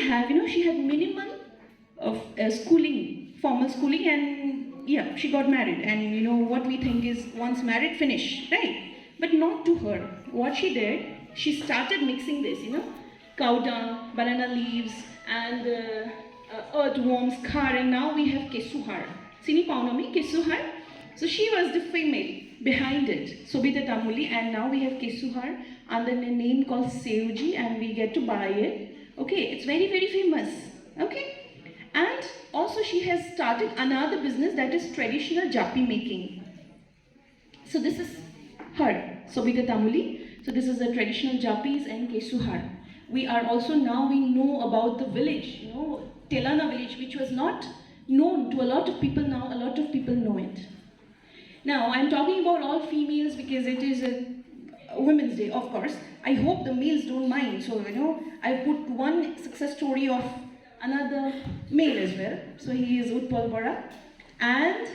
have, she had minimum of schooling, formal schooling, and yeah, she got married. And what we think is once married, finish, right? But not to her. What she did, she started mixing this, cow dung, banana leaves, and earthworms, khar, and now we have kesuhar. Sini paunami, kesuhar. So she was the female behind it, Sobita Tamuli, and now we have kesuhar under a name called Seuji, and we get to buy it. Okay, it's very, very famous. Okay, and also she has started another business that is traditional japi making. So this is her, Sobita Tamuli. So this is the traditional japis and kesuhar. We are also now, we know about the village, Telana village, which was not known to a lot of people. Now a lot of people know it. Now I'm talking about all females because it is a Women's Day, of course. I hope the males don't mind. So I put one success story of another male as well. So he is Utpal Bora, and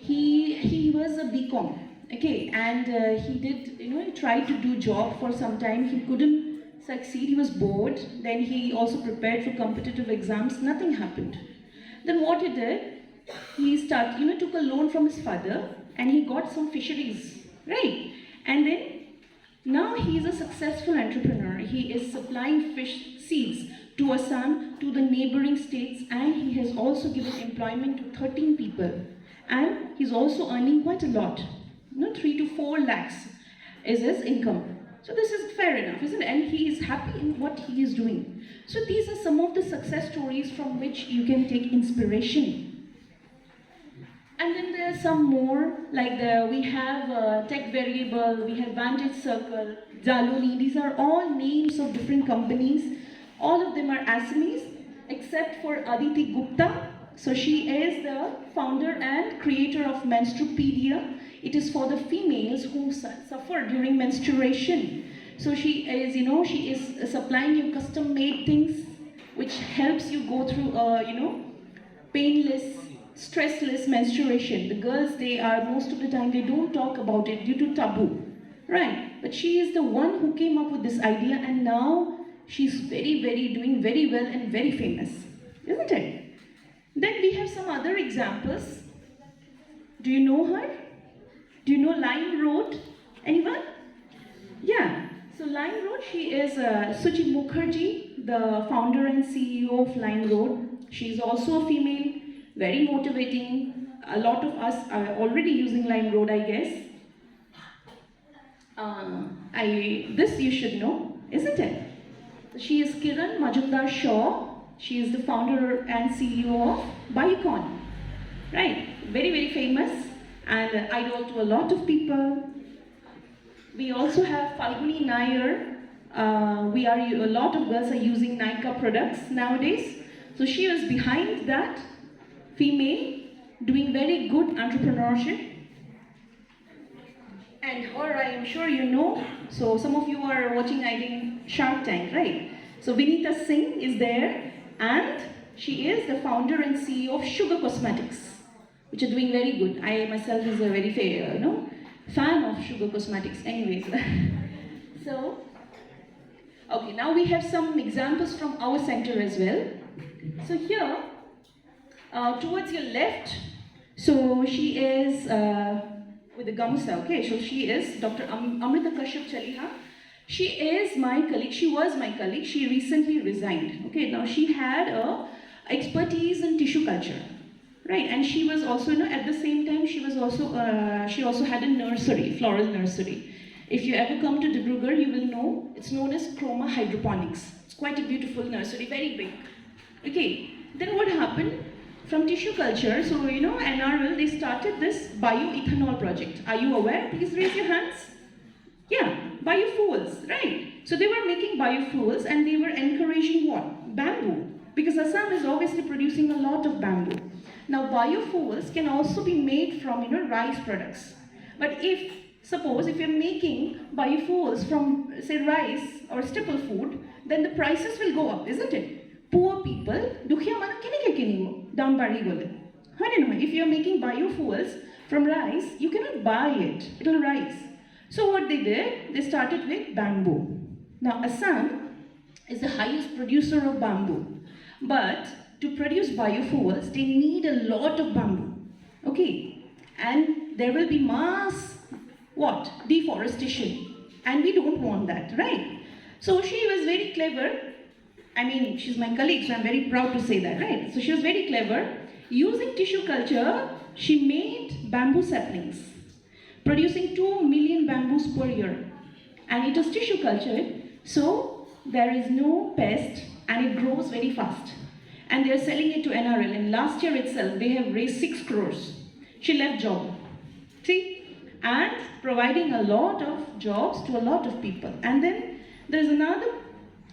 he was a BCom. Okay, and he did, he tried to do job for some time. He couldn't succeed. He was bored. Then he also prepared for competitive exams. Nothing happened. Then what he did, he started, took a loan from his father, and he got some fisheries, right? And then now he is a successful entrepreneur. He is supplying fish seeds to Assam, to the neighboring states, and he has also given employment to 13 people. And he's also earning quite a lot. 3 to 4 lakhs is his income. So this is fair enough, isn't it? And he is happy in what he is doing. So these are some of the success stories from which you can take inspiration. And then there are some more, like we have Tech Variable, we have Vantage Circle, Jaloni. These are all names of different companies. All of them are Assamese, except for Aditi Gupta. So she is the founder and creator of Menstrupedia. It is for the females who suffer during menstruation. So she is, she is supplying you custom-made things which helps you go through, painless, stressless menstruation. The girls, most of the time, they don't talk about it due to taboo, right? But she is the one who came up with this idea, and now she's doing very well and very famous, isn't it? Then we have some other examples. Do you know her? Do you know Line Road? Anyone? Yeah. So Line Road, she is Suchit Mukherjee, the founder and CEO of Line Road. She is also a female, very motivating. A lot of us are already using Line Road, I guess. This you should know, isn't it? She is Kiran Majumdar Shaw. She is the founder and CEO of Biocon, right? Very, very famous and idol to a lot of people. We also have Falguni Nair. A lot of girls are using Nykaa products nowadays. So she was behind that, female, doing very good entrepreneurship. And her, I am sure you know. So some of you are watching, I think, Shark Tank, right? So Vinita Singh is there. And she is the founder and CEO of Sugar Cosmetics, which are doing very good. I myself is a very fan of Sugar Cosmetics. Anyways, so okay, now we have some examples from our center as well. So here, towards your left, so she is with the Gamusa. Okay, so she is Dr. Amrita Kashyap Chaliha. She is my colleague, she was my colleague, she recently resigned. Okay, now she had expertise in tissue culture, right? And she was also, at the same time, she also had a nursery, floral nursery. If you ever come to Dibrugarh, you will know, it's known as Chroma Hydroponics. It's quite a beautiful nursery, very big. Okay, then what happened? From tissue culture, so NRL, they started this bioethanol project. Are you aware? Please raise your hands. Yeah, biofuels, right? So they were making biofuels and they were encouraging what? Bamboo. Because Assam is obviously producing a lot of bamboo. Now biofuels can also be made from rice products. But suppose if you're making biofuels from say rice or staple food, then the prices will go up, isn't it? Poor people, if you're making biofuels from rice, you cannot buy it, it'll rise. So what they did, they started with bamboo. Now Assam is the highest producer of bamboo. But to produce biofuels, they need a lot of bamboo. Okay? And there will be mass, what? Deforestation. And we don't want that, right? So she was very clever. I mean, she's my colleague, so I'm very proud to say that, right? So she was very clever. Using tissue culture, she made bamboo saplings, producing 2 million bamboos per year. And it is tissue cultured, so there is no pest and it grows very fast. And they are selling it to NRL. And last year itself, they have raised 6 crores. She left job. See? And providing a lot of jobs to a lot of people. And then there's another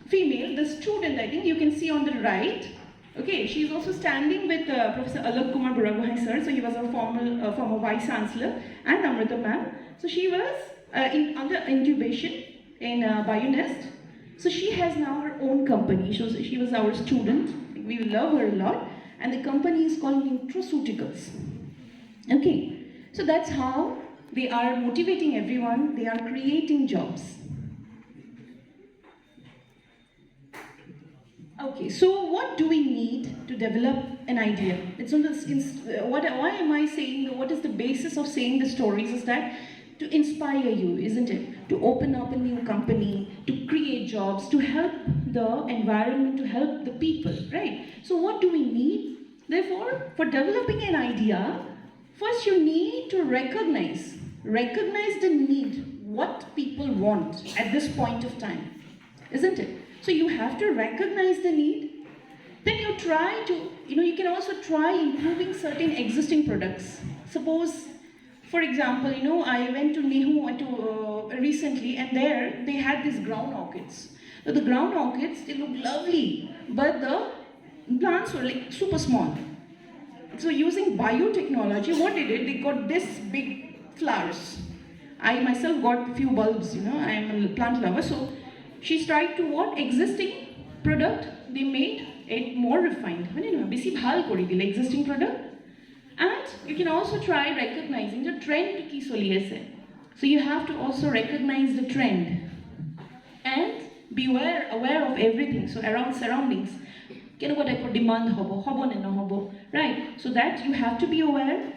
female, the student, I think you can see on the right. Okay, she's also standing with Professor Alok Kumar Buragohai sir. So he was our former vice chancellor, and Amrita ma'am. So she was under incubation in Bionest. So she has now her own company. She was our student. We love her a lot. And the company is called Nutraceuticals. Okay, so that's how they are motivating everyone. They are creating jobs. Okay, so what do we need to develop an idea? It's on why am I saying, what is the basis of saying the stories is that to inspire you, isn't it? To open up a new company, to create jobs, to help the environment, to help the people, right? So what do we need? Therefore, for developing an idea, first you need to recognize the need, what people want at this point of time, isn't it? So you have to recognize the need. Then you try to, you can also try improving certain existing products. Suppose, for example, I went to Nehu recently, and there they had these ground orchids. So the ground orchids, they look lovely, but the plants were like super small. So using biotechnology, what they did, they got this big flowers. I myself got a few bulbs, I am a plant lover, so she tried to what? Existing product, they made it more refined. Existing product. And you can also try recognizing the trend ki choli ase. So you have to also recognize the trend and be aware of everything. So around surroundings. What type of demand hobo, right? So that you have to be aware.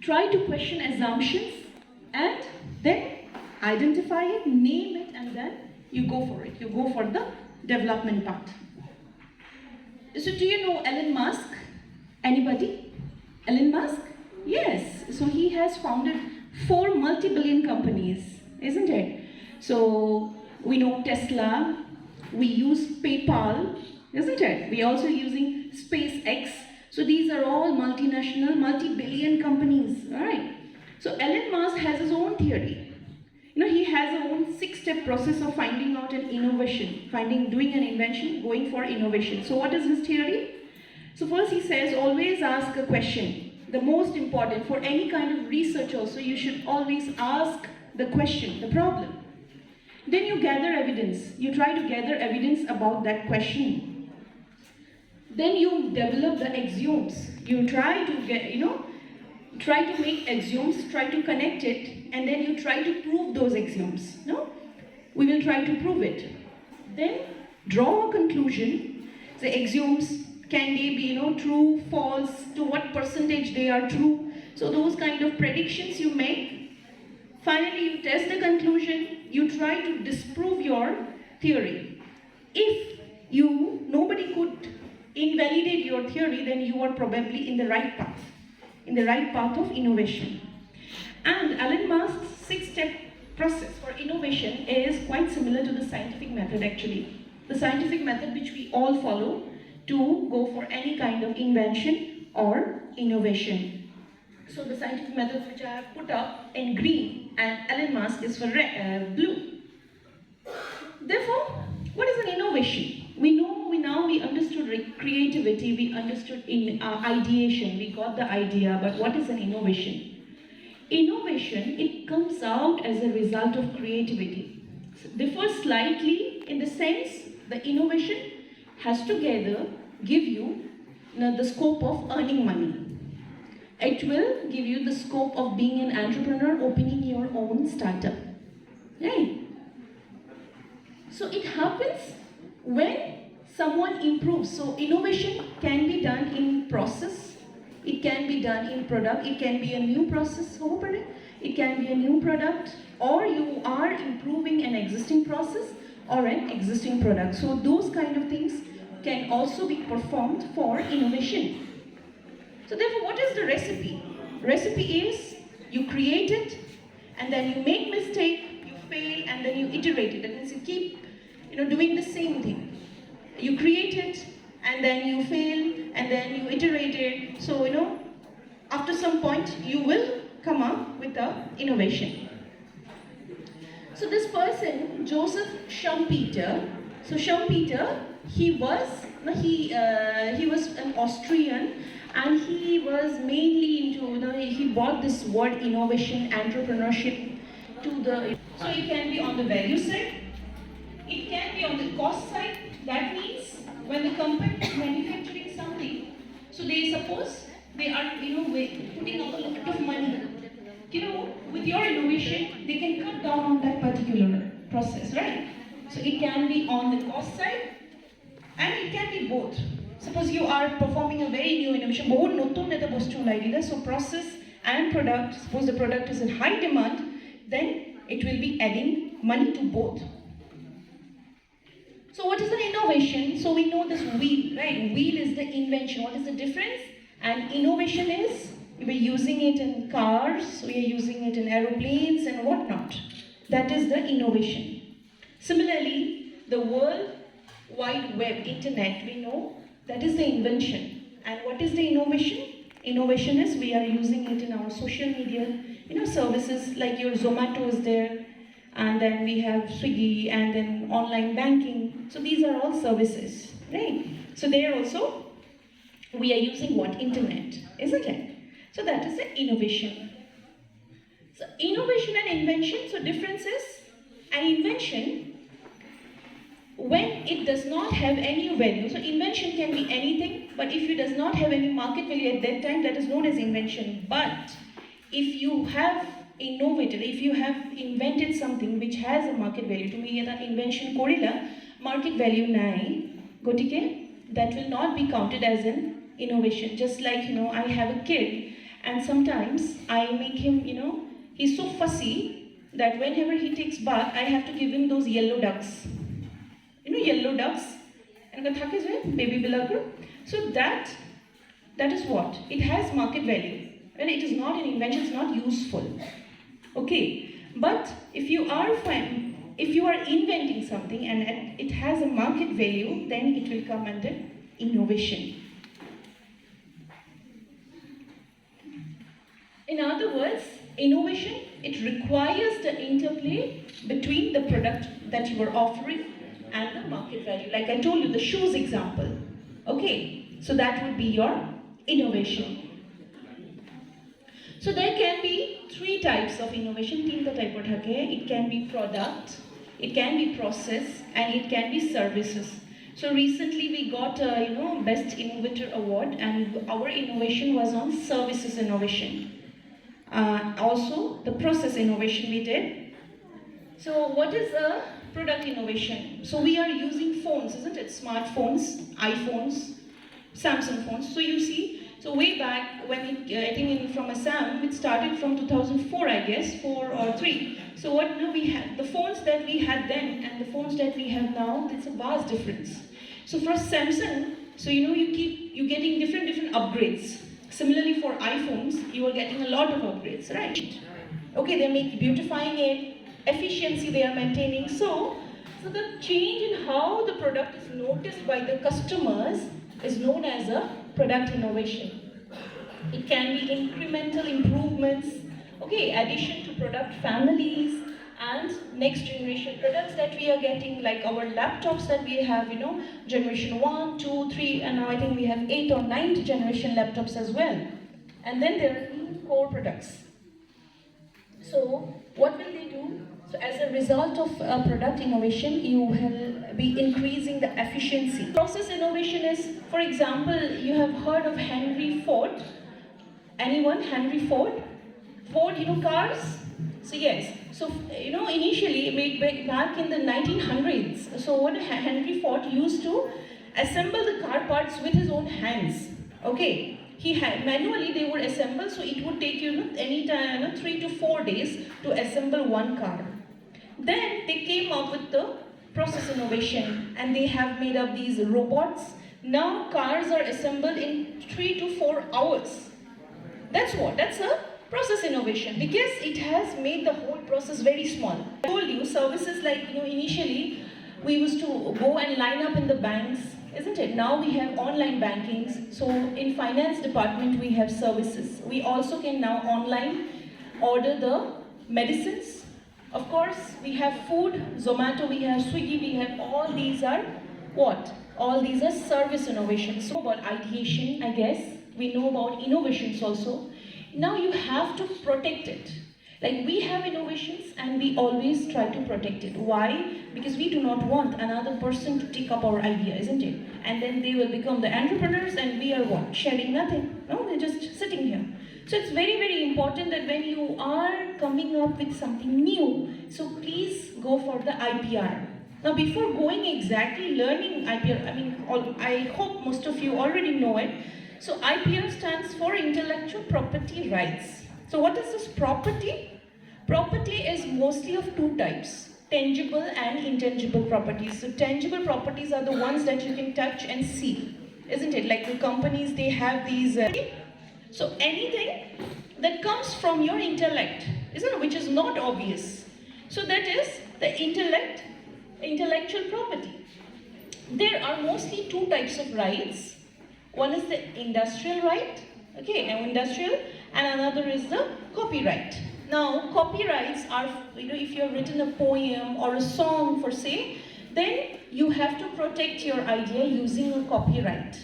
Try to question assumptions and then identify it, name it, and then you go for it. You go for the development part. So do you know Elon Musk? Anybody? Elon Musk? Yes. So he has founded 4 multi-billion companies, isn't it? So we know Tesla, we use PayPal, isn't it? We also using SpaceX. So these are all multinational, multi-billion companies, all right? So Elon Musk has his own theory. He has a own 6-step process of finding out an innovation, doing an invention, going for innovation. So what is his theory? So first he says, always ask a question. The most important for any kind of research also, you should always ask the question, the problem. Then you gather evidence. You try to gather evidence about that question. Then you develop the axioms. You try to try to make axioms, try to connect it, and then you try to prove those axioms. No? We will try to prove it. Then draw a conclusion. The axioms, can they be true, false, to what percentage they are true. So those kind of predictions you make. Finally, you test the conclusion. You try to disprove your theory. If nobody could invalidate your theory, then you are probably in the right path. In the right path of innovation. And Elon Musk's 6-step process for innovation is quite similar to the scientific method actually. The scientific method which we all follow to go for any kind of invention or innovation. So the scientific methods which I have put up in green and Elon Musk is for blue. Therefore, what is an innovation? We understood creativity, we understood ideation, we got the idea, but what is an innovation? Innovation, it comes out as a result of creativity. So differs slightly in the sense the innovation has to give you the scope of earning money. It will give you the scope of being an entrepreneur, opening your own startup. Right? So it happens when someone improves. So innovation can be done in process, it can be done in product, it can be a new process, it can be a new product, or you are improving an existing process or an existing product. So those kind of things can also be performed for innovation. So therefore, what is the recipe? Recipe is you create it, and then you make mistake, you fail, and then you iterate it. That means you keep doing the same thing. You create it, and then you fail, and then you iterate it. So after some point, you will come up with a innovation. So this person, Joseph Schumpeter. So Schumpeter, he was an Austrian, and he was mainly into he brought this word innovation, entrepreneurship to the. So it can be on the value side, it can be on the cost side. That means when the company is manufacturing something, so they suppose they are putting out a lot of money. With your innovation, they can cut down on that particular process, right? So it can be on the cost side, and it can be both. Suppose you are performing a very new innovation, so process and product, suppose the product is in high demand, then it will be adding money to both. So what is an innovation? So we know this wheel, right? Wheel is the invention. What is the difference? And innovation is, we're using it in cars, we are using it in aeroplanes and whatnot. That is the innovation. Similarly, the World Wide Web, internet, we know that is the invention. And what is the innovation? Innovation is we are using it in our social media, services like your Zomato is there, and then we have Swiggy, and then online banking. So these are all services, right? So there also, we are using what? Internet, isn't it? So that is the innovation. So innovation and invention, so difference is an invention when it does not have any value. So invention can be anything, but if it does not have any market value at that time, that is known as invention. But if you have innovated, if you have invented something which has a market value, to me that invention korila market value nai, gotike that will not be counted as an innovation. Just like I have a kid, and sometimes I make him, he's so fussy that whenever he takes bath, I have to give him those yellow ducks. Yellow ducks, and baby bilagur. So that is what? It has market value. When it is not an invention, it's not useful. Okay, but if you are inventing something and it has a market value, then it will come under innovation. In other words, innovation, it requires the interplay between the product that you are offering and the market value. Like I told you, the shoes example. Okay, so that would be your innovation. So there can be three types of innovation. It can be product, it can be process, and it can be services. So recently we got a Best Innovator Award, and our innovation was on services innovation. Also the process innovation we did. So what is a product innovation? So we are using phones, isn't it? Smartphones, iPhones, Samsung phones. So you see, so way back when I think from Assam, it started from 2004, I guess, 4 or 3. So what we had, the phones that we had then and the phones that we have now, it's a vast difference. So for Samsung, so you're getting different upgrades. Similarly for iPhones, you are getting a lot of upgrades, right? Okay, they're beautifying it, efficiency they are maintaining. So the change in how the product is noticed by the customers is known as a product innovation. It can be incremental improvements, okay, addition to product families and next generation products that we are getting, like our laptops that we have, generation 1, 2, 3, and now I think we have 8th or 9th generation laptops as well. And then there are new core products. So what will they do? So as a result of product innovation, you will be increasing the efficiency. Process innovation is, for example, you have heard of Henry Ford. Anyone? Henry Ford? Ford, cars? So yes, so initially made back in the 1900s. So what Henry Ford used to assemble the car parts with his own hands. Okay, he had manually they would assemble, so it would take any time 3 to 4 days to assemble one car. Then they came up with the process innovation, and they have made up these robots. Now cars are assembled in 3 to 4 hours. That's a process innovation, because it has made the whole process very small. I told you, services like, initially we used to go and line up in the banks, isn't it? Now we have online bankings. So in finance department we have services. We also can now online order the medicines. Of course, we have food, Zomato, we have Swiggy, we have all these are what? All these are service innovations. So about ideation, I guess, we know about innovations also. Now you have to protect it. Like we have innovations and we always try to protect it. Why? Because we do not want another person to take up our idea, isn't it? And then they will become the entrepreneurs and we are what? Sharing nothing. No, we're just sitting here. So it's very, very important that when you are coming up with something new, so please go for the IPR. Now before going exactly learning IPR, I hope most of you already know it. So IPR stands for Intellectual Property Rights. So what is this property? Property is mostly of two types, tangible and intangible properties. So tangible properties are the ones that you can touch and see, isn't it? Like the companies, they have these. So anything that comes from your intellect, isn't it? Which is not obvious. So that is the intellectual property. There are mostly two types of rights. One is the industrial right, okay, now industrial, and another is the copyright. Now, copyrights are, if you have written a poem or a song for say, then you have to protect your idea using a copyright.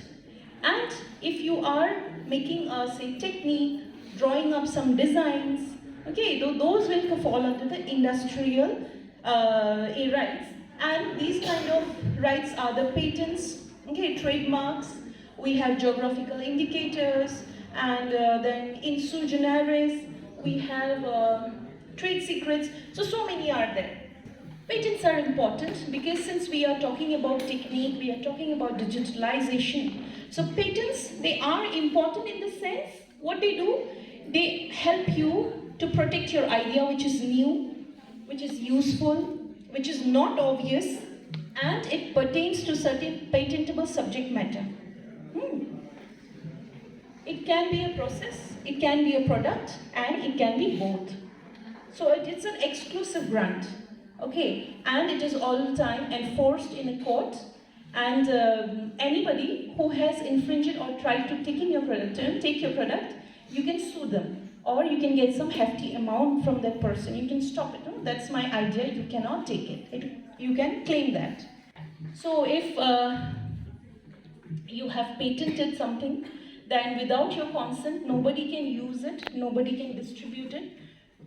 And if you are making a, say, technique, drawing up some designs, okay, those will fall under the industrial rights. And these kind of rights are the patents, okay, trademarks. We have geographical indicators, and then in sui generis, we have trade secrets. So many are there. Patents are important because since we are talking about technique, we are talking about digitalization. So patents, they are important in the sense, what they do, they help you to protect your idea which is new, which is useful, which is not obvious, and it pertains to certain patentable subject matter. It can be a process, it can be a product, and it can be both. So it's an exclusive grant, okay? And it is all the time enforced in a court. And anybody who has infringed or tried to take your product, you can sue them. Or you can get some hefty amount from that person. You can stop it. No? That's my idea, you cannot take it. You can claim that. So if you have patented something, then without your consent, nobody can use it, nobody can distribute it,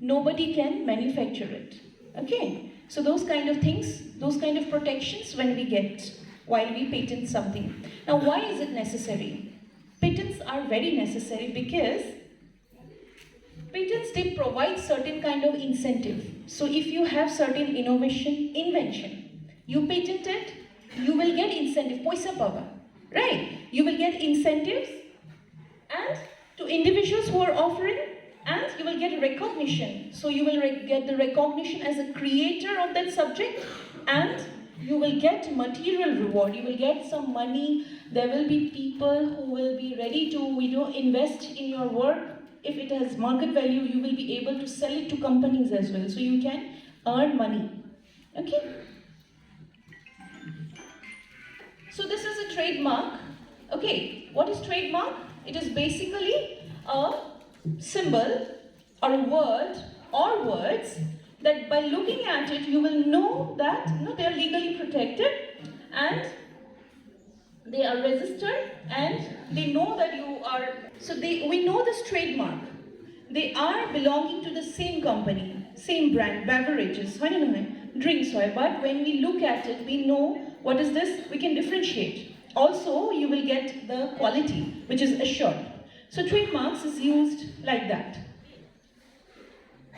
nobody can manufacture it. Okay? So those kind of things, those kind of protections when we get while we patent something. Now why is it necessary? Patents are very necessary because patents, they provide certain kind of incentive. So if you have certain invention, you patent it, you will get incentive, paisa pawa, right? You will get incentives and to individuals who are offering, and you will get recognition. So you will get the recognition as a creator of that subject, and you will get material reward. You will get some money. There will be people who will be ready to invest in your work. If it has market value, you will be able to sell it to companies as well. So you can earn money. Okay? So this is a trademark. Okay, what is trademark? It is basically a symbol or a word or words that by looking at it, you will know that they are legally protected and they are registered and they know that you are. So we know this trademark. They are belonging to the same company, same brand, beverages, drinks, but when we look at it, we know what is this, we can differentiate. Also, you will get the quality, which is assured. So trademarks is used like that.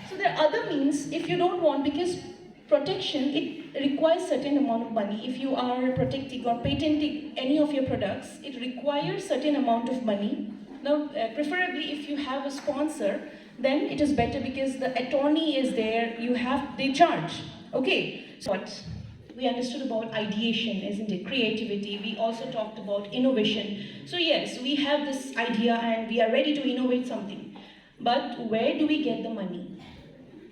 So there are other means if you don't want, because protection, it requires certain amount of money. If you are protecting or patenting any of your products, it requires certain amount of money. Now, preferably if you have a sponsor, then it is better because the attorney is there, they charge. Okay, so what? We understood about ideation, isn't it? Creativity. We also talked about innovation. So yes, we have this idea and we are ready to innovate something. But where do we get the money?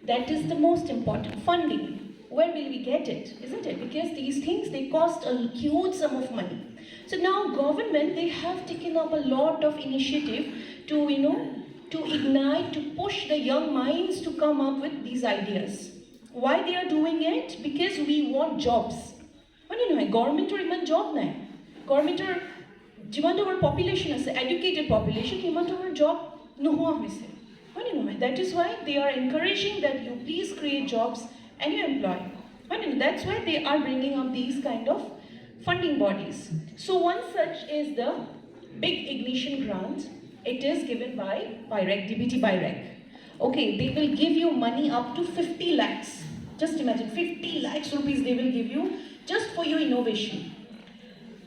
That is the most important. Funding. Where will we get it? Isn't it? Because these things, they cost a huge sum of money. So now government, they have taken up a lot of initiative to, to ignite, to push the young minds to come up with these ideas. Why they are doing it? Because we want jobs. Government or even job nahi. Government or jiman our population is educated population, jiman our job nuhua hoise. That is why they are encouraging that you please create jobs and you employ. That's why they are bringing up these kind of funding bodies. So one such is the Big Ignition Grant. It is given by BIREC, DBT BIREC. Okay, they will give you money up to 50 lakhs. Just imagine, 50 lakhs rupees they will give you just for your innovation.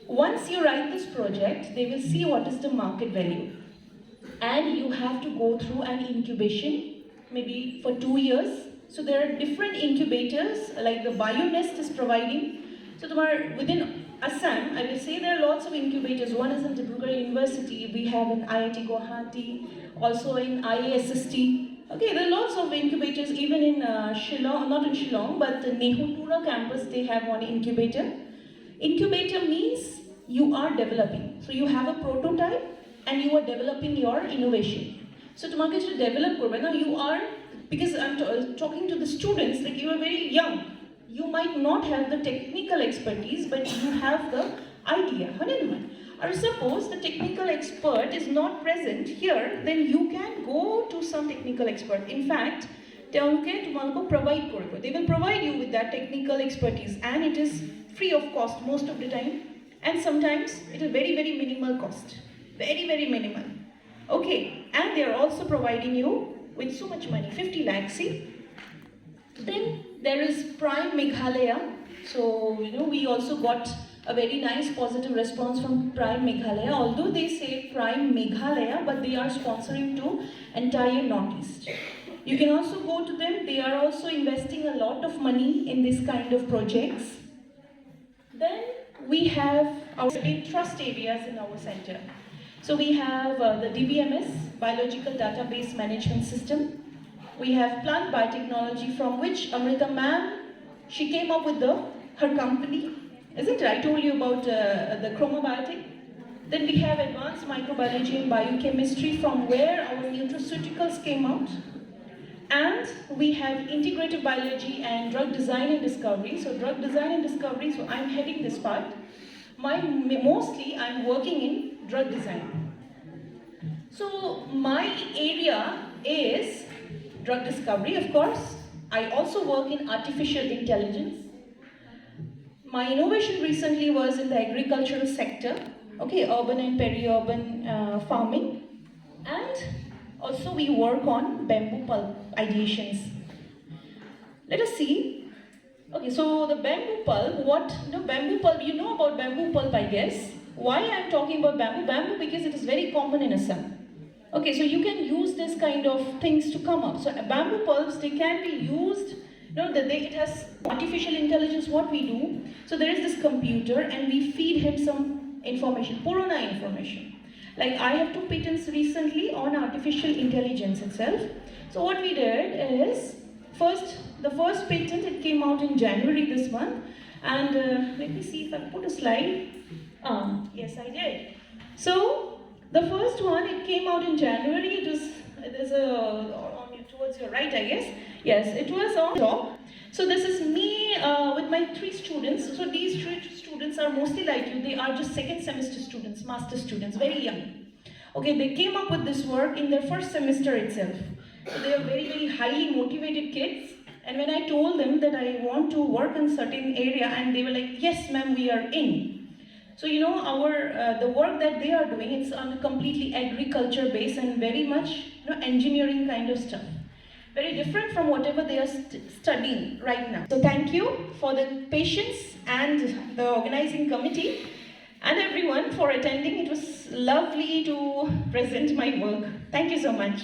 Once you write this project, they will see what is the market value. And you have to go through an incubation, maybe for 2 years. So there are different incubators, like the BioNest is providing. So within Assam, I will say there are lots of incubators. One is in Dibrugarh University, we have in IIT Guwahati, also in IASST. Okay, there are lots of incubators, even in Shillong, not in Shillong, but the Nehutura campus, they have one incubator. Incubator means you are developing. So you have a prototype and you are developing your innovation. So tomorrow to develop, now you are, because I'm talking to the students, like you are very young. You might not have the technical expertise, but you have the idea. Or suppose the technical expert is not present here, then you can go to some technical expert. In fact, they will provide you with that technical expertise, and it is free of cost most of the time, and sometimes it is very, very minimal cost. Very, very minimal. Okay, and they are also providing you with so much money, 50 lakhs, see? Then there is Prime Meghalaya. So, we also got a very nice positive response from Prime Meghalaya, although they say Prime Meghalaya, but they are sponsoring to entire Northeast. You can also go to them. They are also investing a lot of money in this kind of projects. Then we have our trust areas in our center. So we have the DBMS, Biological Database Management System. We have plant biotechnology, from which Amrita ma'am, she came up with her company. Isn't it? I told you about the chromobiotech. Then we have advanced microbiology and biochemistry, from where our nutraceuticals came out. And we have integrative biology and drug design and discovery. So drug design and discovery, so I'm heading this part. Mostly I'm working in drug design. So my area is drug discovery, of course. I also work in artificial intelligence. My innovation recently was in the agricultural sector, okay, urban and peri-urban farming. And also we work on bamboo pulp ideations. Let us see. Okay, so the bamboo pulp, bamboo pulp, you know about bamboo pulp, I guess. Why I'm talking about bamboo? Bamboo because it is very common in Assam. Okay, so you can use this kind of things to come up. So bamboo pulps, they can be used, it has artificial intelligence, what we do. So there is this computer and we feed him some information, Purana information. Like I have 2 patents recently on artificial intelligence itself. So what we did is, the first patent, it came out in January this month. And let me see if I put a slide. Yes, I did. So the first one, it came out in January. There's towards your right, I guess. Yes, it was on top. So this is me with my 3 students. So these 3 students are mostly like you. They are just 2nd semester students, master students, very young. Okay, they came up with this work in their 1st semester itself. So they are very, very highly motivated kids. And when I told them that I want to work in certain area, and they were like, yes, ma'am, we are in. So the work that they are doing, it's on a completely agriculture base and very much engineering kind of stuff. very different from whatever they are studying right now. So thank you for the patience and the organizing committee and everyone for attending. It was lovely to present my work. Thank you so much.